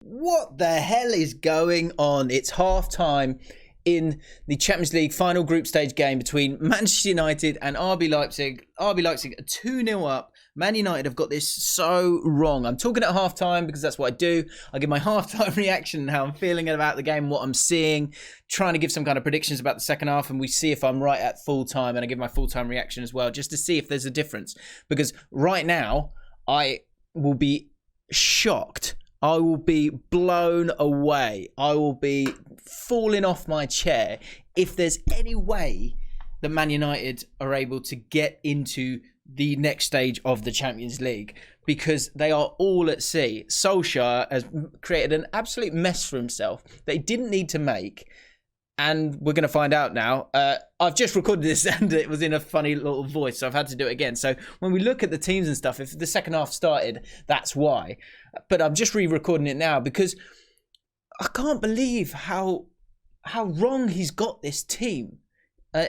What the hell is going on? It's half time in the Champions League final group stage game between Manchester United and RB Leipzig. RB Leipzig are 2-0 up. Man United have got this so wrong. I'm talking at half time because that's what I do. I give my half time reaction and how I'm feeling about the game, what I'm seeing, trying to give some kind of predictions about the second half, and we see if I'm right at full time, and I give my full time reaction as well, just to see if there's a difference. Because right now, I will be shocked. I will be blown away. I will be falling off my chair if there's any way that Man United are able to get into the next stage of the Champions League, because they are all at sea. Solskjaer has created an absolute mess for himself that he didn't need to make. And we're going to find out now. I've just recorded this and it was in a funny little voice, so I've had to do it again. So when we look at the teams and stuff, if the second half started, that's why. But I'm just re-recording it now because I can't believe how wrong he's got this team.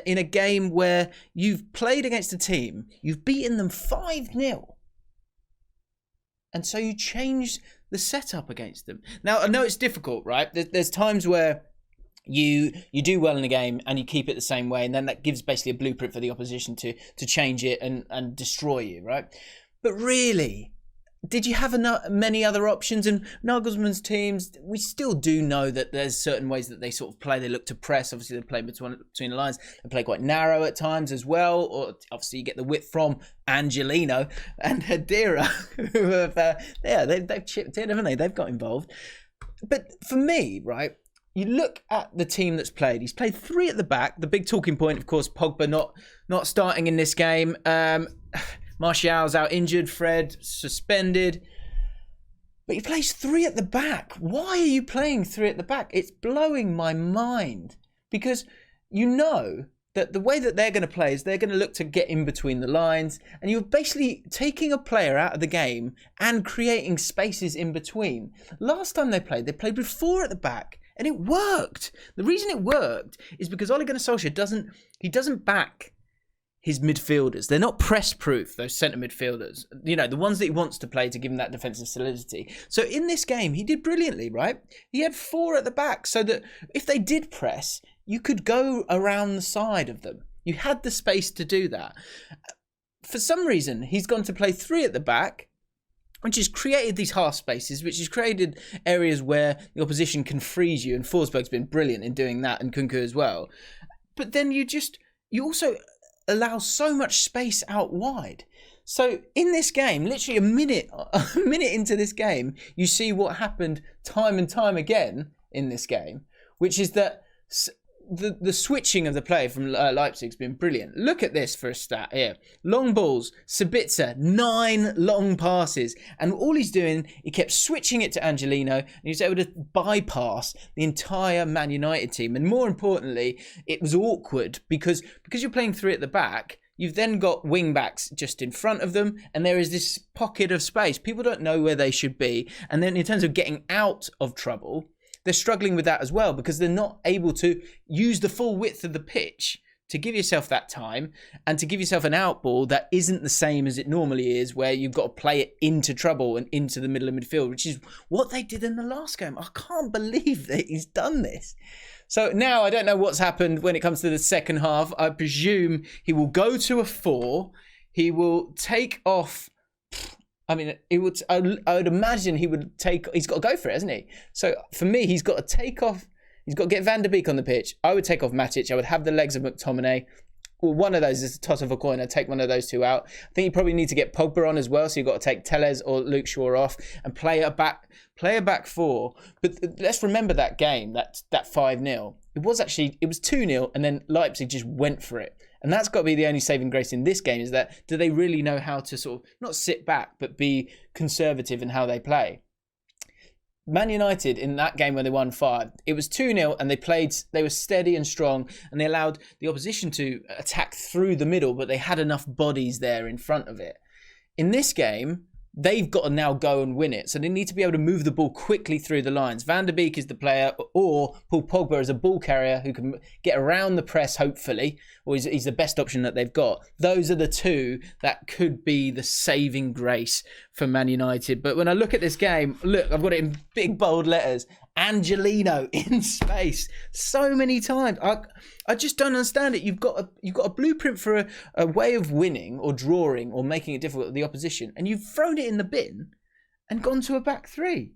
In a game where you've played against a team, you've beaten them 5-0. And so you change the setup against them. Now, I know it's difficult, right? There's times where you do well in a game and you keep it the same way, and then that gives basically a blueprint for the opposition to change it and destroy you, right? But really, did you have many other options? And Nagelsmann's teams, we still do know that there's certain ways that they sort of play. They look to press. Obviously, they play between the lines. They play quite narrow at times as well. Or obviously, you get the width from Angelino and Hadira, who have, they've chipped in, haven't they? They've got involved. But for me, right, you look at the team that's played. He's played 3 at the back. The big talking point, of course, Pogba not starting in this game. Martial's out injured, Fred suspended. But he plays 3 at the back. Why are you playing 3 at the back? It's blowing my mind. Because you know that the way that they're going to play is they're going to look to get in between the lines. And you're basically taking a player out of the game and creating spaces in between. Last time they played with 4 at the back. And it worked. The reason it worked is because Ole Gunnar Solskjaer doesn't back his midfielders. They're not press-proof, those centre midfielders. You know, the ones that he wants to play to give him that defensive solidity. So in this game, he did brilliantly, right? He had 4 at the back so that if they did press, you could go around the side of them. You had the space to do that. For some reason, he's gone to play 3 at the back, which has created these half spaces, which has created areas where the opposition can freeze you. And Forsberg's been brilliant in doing that, and Kunku as well. But then you also allow so much space out wide. So in this game, literally a minute into this game, you see what happened time and time again in this game, which is that the switching of the play from Leipzig's been brilliant. Look at this for a stat here. Long balls, Sabitzer, 9 long passes. And all he's doing, he kept switching it to Angelino, and he was able to bypass the entire Man United team. And more importantly, it was awkward because you're playing 3 at the back, you've then got wing backs just in front of them, and there is this pocket of space. People don't know where they should be. And then in terms of getting out of trouble, they're struggling with that as well because they're not able to use the full width of the pitch to give yourself that time and to give yourself an out ball that isn't the same as it normally is, where you've got to play it into trouble and into the middle of midfield, which is what they did in the last game. I can't believe that he's done this. So now I don't know what's happened when it comes to the second half. I presume he will go to a 4. He will take off. I mean, I would imagine he would he's got to go for it, hasn't he? So for me, he's got to take off. He's got to get Van der Beek on the pitch. I would take off Matic. I would have the legs of McTominay. Well, one of those is a toss of a coin. I'd take one of those 2 out. I think you probably need to get Pogba on as well. So you've got to take Telles or Luke Shaw off and play a back 4. But let's remember that game, that 5-0. It was 2-0, and then Leipzig just went for it. And that's got to be the only saving grace in this game, is that do they really know how to sort of not sit back, but be conservative in how they play? Man United in that game when they won 5, it was 2-0 and they were steady and strong, and they allowed the opposition to attack through the middle, but they had enough bodies there in front of it. In this game, they've got to now go and win it. So they need to be able to move the ball quickly through the lines. Van der Beek is the player, or Paul Pogba is a ball carrier who can get around the press, hopefully, or he's the best option that they've got. Those are the two that could be the saving grace for Man United. But when I look at this game, look, I've got it in big bold letters. Angelino in space so many times. I just don't understand it. You've got a blueprint for a way of winning or drawing or making it difficult for the opposition, and you've thrown it in the bin and gone to a back three.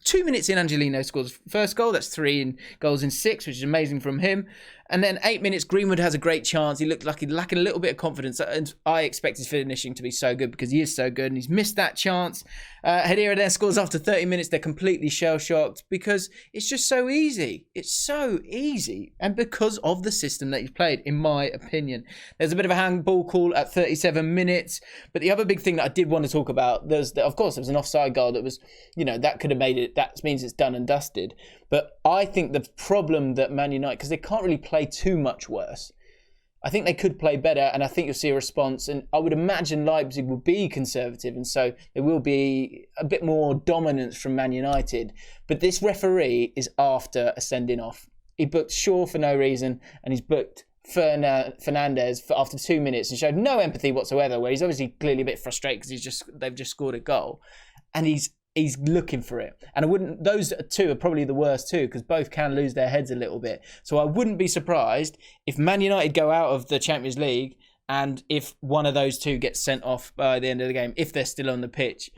2 minutes in, Angelino scores first goal. That's 3 goals in 6, which is amazing from him. And then 8 minutes, Greenwood has a great chance. He looked like he's lacking a little bit of confidence. And I expect his finishing to be so good because he is so good. And he's missed that chance. Hadira then scores after 30 minutes. They're completely shell-shocked because it's just so easy. It's so easy. And because of the system that he's played, in my opinion. There's a bit of a handball call at 37 minutes. But the other big thing that I did want to talk about, there was an offside goal that was, that could have made it. That means it's done and dusted. But I think the problem that Man United, because they can't really play too much worse. I think they could play better, and I think you'll see a response. And I would imagine Leipzig will be conservative, and so there will be a bit more dominance from Man United. But this referee is after a sending off. He booked Shaw for no reason, and he's booked Fernandes after 2 minutes and showed no empathy whatsoever, where he's obviously clearly a bit frustrated because they've just scored a goal, and he's looking for it. And those two are probably the worst too, because both can lose their heads a little bit. So I wouldn't be surprised if Man United go out of the Champions League and if one of those two gets sent off by the end of the game, if they're still on the pitch.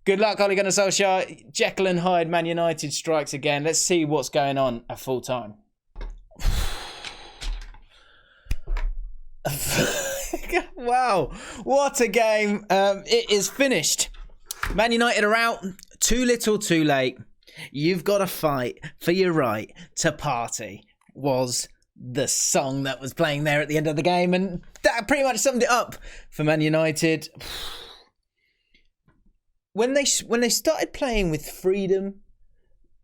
Good luck, Ole Gunnar Solskjaer. Jekyll and Hyde, Man United strikes again. Let's see what's going on at full time. Wow, what a game. It is finished. Man United are out. Too little, too late. You've got to fight for your right to party was the song that was playing there at the end of the game. And that pretty much summed it up for Man United. When they started playing with freedom,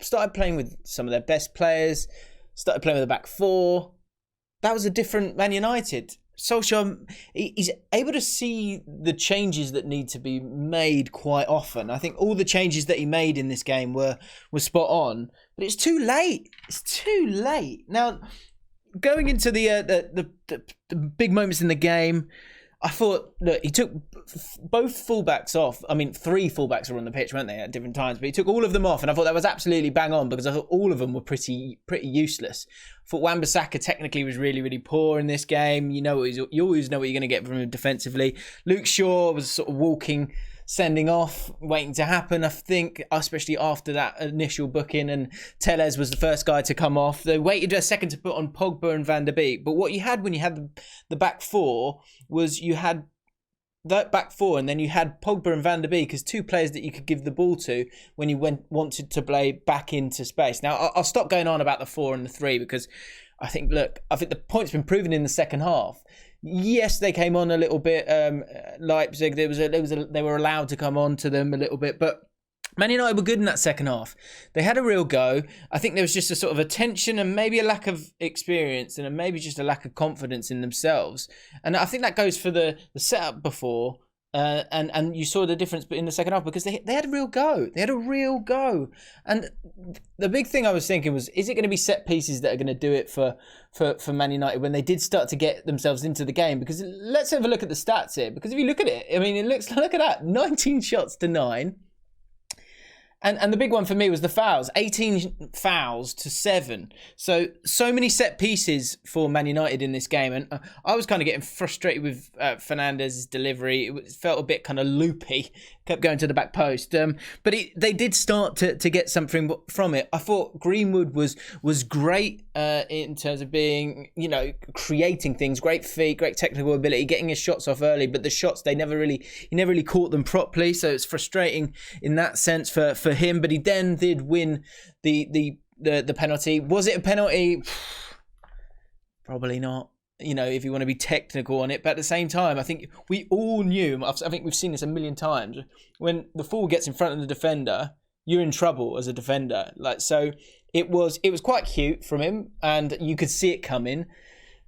started playing with some of their best players, started playing with a back four, that was a different Man United. Solskjaer, he's able to see the changes that need to be made quite often. I think all the changes that he made in this game were spot on, but it's too late. It's too late. Now, going into the big moments in the game, I thought, look, he took both fullbacks off. I mean, 3 fullbacks were on the pitch, weren't they, at different times? But he took all of them off, and I thought that was absolutely bang on because I thought all of them were pretty useless. I thought Wan-Bissaka technically was really, really poor in this game. You always know what you're going to get from him defensively. Luke Shaw was sort of walking, sending off, waiting to happen, I think, especially after that initial booking, and Tellez was the first guy to come off. They waited a second to put on Pogba and Van der Beek, but what you had when you had the back four was you had that back four, and then you had Pogba and Van der Beek as 2 players that you could give the ball to when you wanted to play back into space. Now, I'll stop going on about the 4 and the 3 because I think the point's been proven in the second half. Yes, they came on a little bit. Leipzig, they were allowed to come on to them a little bit, but Man United were good in that second half. They had a real go. I think there was just a sort of a tension and maybe a lack of experience and maybe just a lack of confidence in themselves. And I think that goes for the setup before. And you saw the difference in the second half because they had a real go. They had a real go. And the big thing I was thinking was, is it going to be set pieces that are going to do it for Man United when they did start to get themselves into the game? Because let's have a look at the stats here. Because if you look at it, I mean, look at that. 19 shots to 9. And the big one for me was the fouls. 18 fouls to 7. So many set pieces for Man United in this game. And I was kind of getting frustrated with Fernandes' delivery. It felt a bit kind of loopy. Kept going to the back post. But they did start to get something from it. I thought Greenwood was great in terms of being, creating things. Great feet, great technical ability, getting his shots off early. But the shots, he never really caught them properly. So it's frustrating in that sense for him. But he then did win the penalty. Was it a penalty? Probably not. If you want to be technical on it. But at the same time, I think we all knew, I think we've seen this a million times, when the forward gets in front of the defender, you're in trouble as a defender. So it was quite cute from him, and you could see it coming.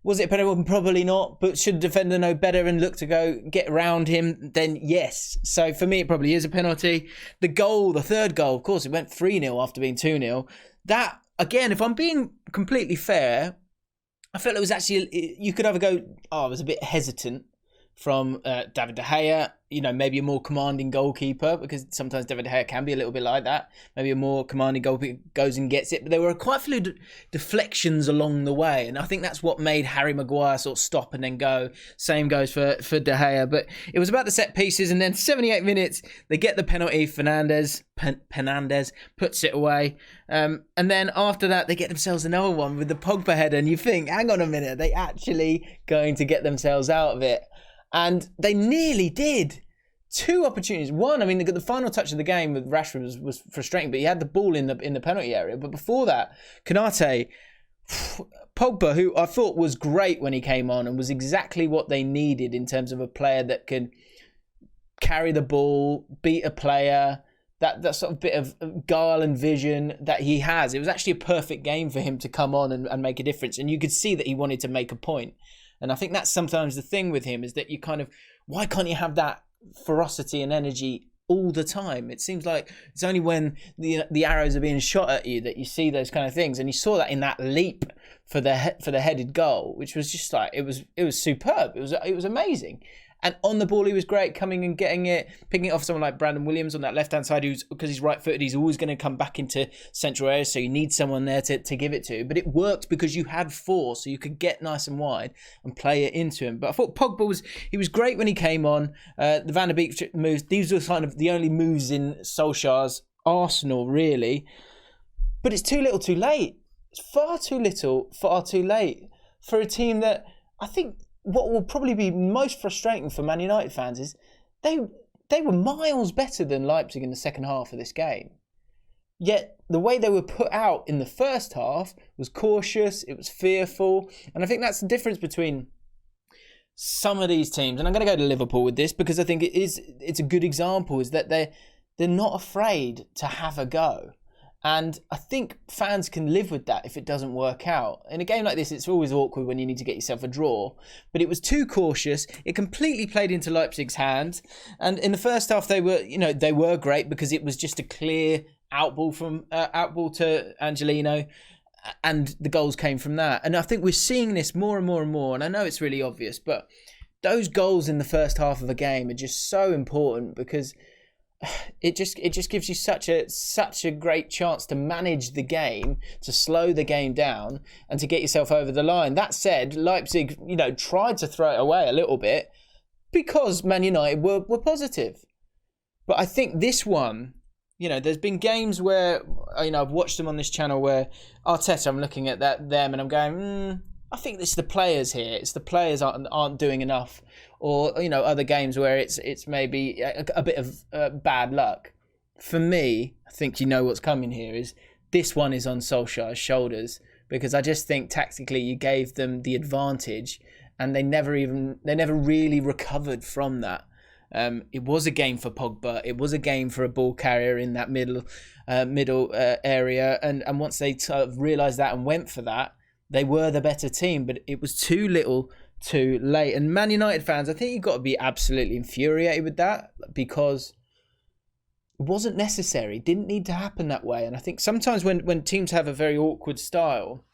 Was it a penalty? Probably not. But should the defender know better and look to go get around him? Then yes. So for me, it probably is a penalty. The goal, the third goal, of course, it went 3-0 after being 2-0. That, again, if I'm being completely fair, I felt it was actually, you could either go, I was a bit hesitant from David De Gea, maybe a more commanding goalkeeper, because sometimes David De Gea can be a little bit like that. Maybe a more commanding goalkeeper goes and gets it. But there were quite a few deflections along the way. And I think that's what made Harry Maguire sort of stop and then go. Same goes for De Gea. But it was about the set pieces. And then 78 minutes, they get the penalty. Fernandes puts it away. And then after that, they get themselves another one with the Pogba header. And you think, hang on a minute, are they actually going to get themselves out of it? And they nearly did. 2 opportunities. One, I mean, the final touch of the game with Rashford was frustrating, but he had the ball in the penalty area. But before that, Konate, Pogba, who I thought was great when he came on and was exactly what they needed in terms of a player that can carry the ball, beat a player, that sort of bit of guile and vision that he has. It was actually a perfect game for him to come on and make a difference. And you could see that he wanted to make a point. And I think that's sometimes the thing with him, is that you kind of, why can't you have that ferocity and energy all the time? It seems like it's only when the arrows are being shot at you that you see those kind of things. And you saw that in that leap for the headed goal, which was just like, it was superb. It was amazing. And on the ball, he was great, coming and getting it, picking it off someone like Brandon Williams on that left-hand side, who's, because he's right-footed, he's always going to come back into central areas, so you need someone there to give it to. But it worked because you had 4, so you could get nice and wide and play it into him. But I thought Pogba was great when he came on. The Van der Beek moves, these were kind of the only moves in Solskjaer's arsenal, really. But it's too little too late. It's far too little, far too late for a team that, I think, what will probably be most frustrating for Man United fans is they were miles better than Leipzig in the second half of this game. Yet the way they were put out in the first half was cautious, it was fearful. And I think that's the difference between some of these teams. And I'm going to go to Liverpool with this because I think it's a good example, is that they're not afraid to have a go. And I think fans can live with that if it doesn't work out. In a game like this, it's always awkward when you need to get yourself a draw. But it was too cautious. It completely played into Leipzig's hands. And in the first half, they were great because it was just a clear outball to Angelino. And the goals came from that. And I think we're seeing this more and more and more. And I know it's really obvious, but those goals in the first half of a game are just so important because it just gives you such a great chance to manage the game, to slow the game down, and to get yourself over the line. That said, Leipzig, tried to throw it away a little bit because Man United were positive. But I think this one, there's been games where I've watched them on this channel where Arteta, I'm looking at them and I'm going, I think it's the players here. It's the players aren't doing enough. Or, other games where it's maybe a bit of bad luck. For me, I think what's coming here is this one is on Solskjaer's shoulders, because I just think tactically you gave them the advantage and they never really recovered from that. It was a game for Pogba. It was a game for a ball carrier in that middle area. And once they sort of realised that and went for that, they were the better team. But it was too little too late. And Man United fans, I think you've got to be absolutely infuriated with that, because it wasn't necessary. It didn't need to happen that way. And I think sometimes when teams have a very awkward style,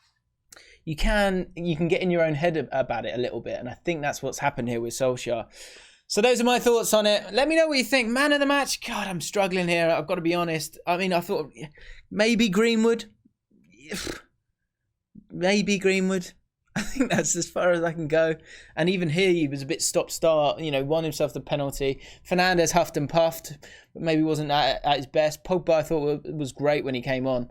you can get in your own head about it a little bit. And I think that's what's happened here with Solskjaer. So those are my thoughts on it. Let me know what you think. Man of the match, God, I'm struggling here. I've got to be honest. I mean, I thought maybe Greenwood. Maybe Greenwood. I think that's as far as I can go. And even here, he was a bit stop-start, won himself the penalty. Fernandes huffed and puffed, but maybe wasn't at his best. Pogba, I thought, was great when he came on.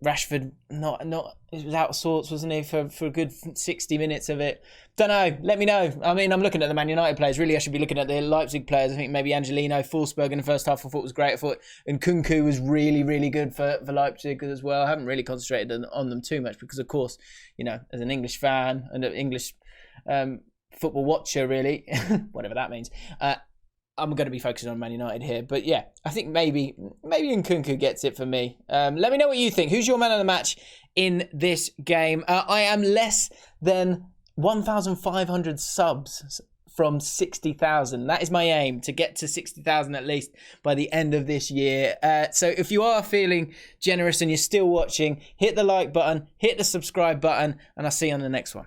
Rashford, not, he was out of sorts, wasn't he, for a good 60 minutes of it. Don't know. Let me know. I mean, I'm looking at the Man United players. Really, I should be looking at the Leipzig players. I think maybe Angelino, Forsberg in the first half I thought was great. I thought Nkunku was really, really good for Leipzig as well. I haven't really concentrated on them too much because, of course, as an English fan and an English football watcher, really, whatever that means, I'm going to be focusing on Man United here. But yeah, I think maybe Nkunku gets it for me. Let me know what you think. Who's your man of the match in this game? I am less than 1,500 subs from 60,000. That is my aim, to get to 60,000 at least by the end of this year. So if you are feeling generous and you're still watching, hit the like button, hit the subscribe button, and I'll see you on the next one.